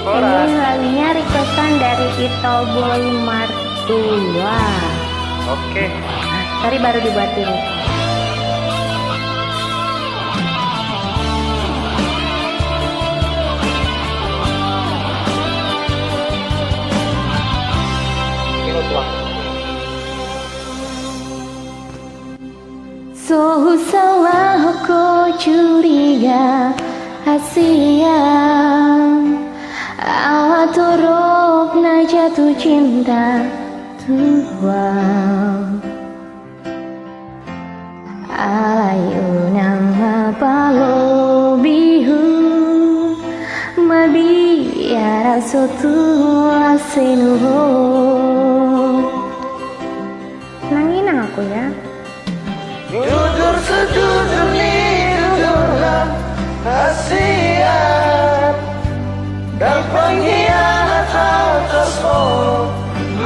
Ini lagunya requestan dari Ito Boy Martua. Oke. Tadi baru dibuatin. So salah aku curiga Asia Aturuk na jatuh cinta tua Alayu nama palo bihu Mabiara sotu asenuho. Nangin aku ya. Jujur sejujurnya, jujurlah kasihan dan pengkhianat atas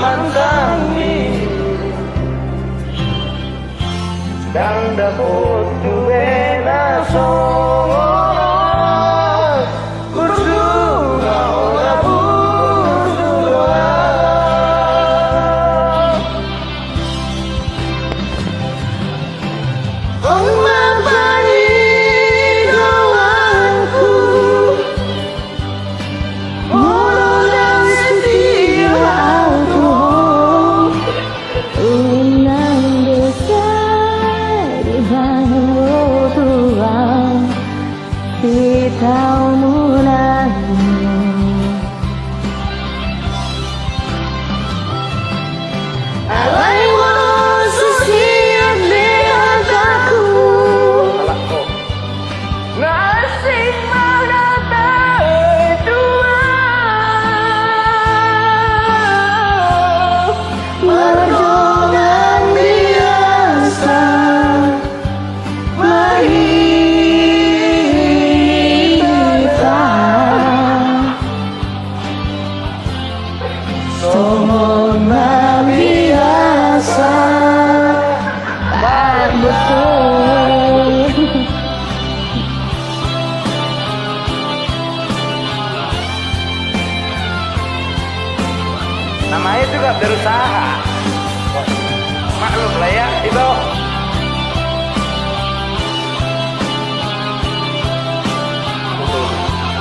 mantangi dan dapat beda soal berdua orang berdua. Tahu mulai alai walau sesiap aku nasib mana terdua merdonan biasa Semua biasa tak betul. Namanya juga berusaha. Maklum lah ya, itu.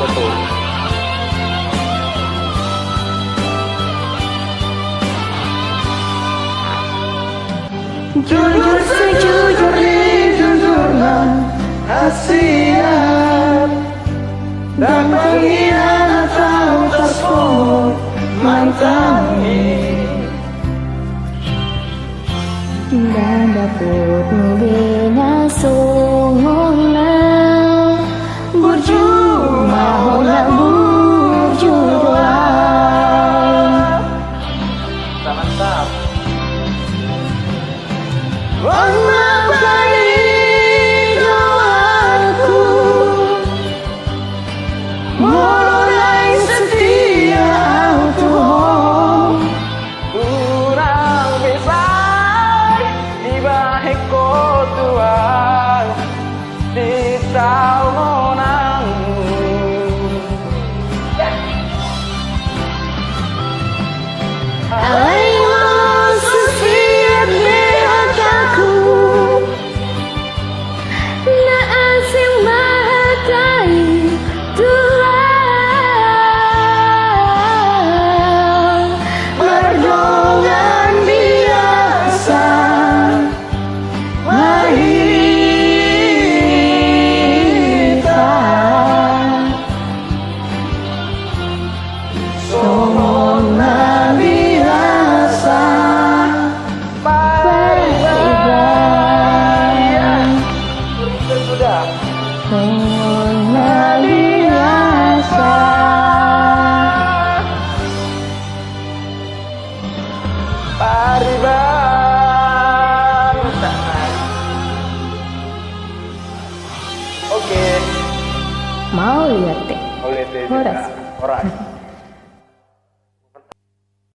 Betul. Jujur sejujurnya, jujurlah Kasihan dan pengkhianat atas mantangi dan dapat membina sungguhnya berjumpa orang berjumpa. mantap. Mulai setia Tuhan Kurang bisa di bawah Tuhan di tahunan alai walau sesiap aku na asing mahatai Tuhan berdongan biasa mahita semua biasa sudah. semua biasa. Pariban. Oke. Mau lihat teh? Oleh Horas. Orang.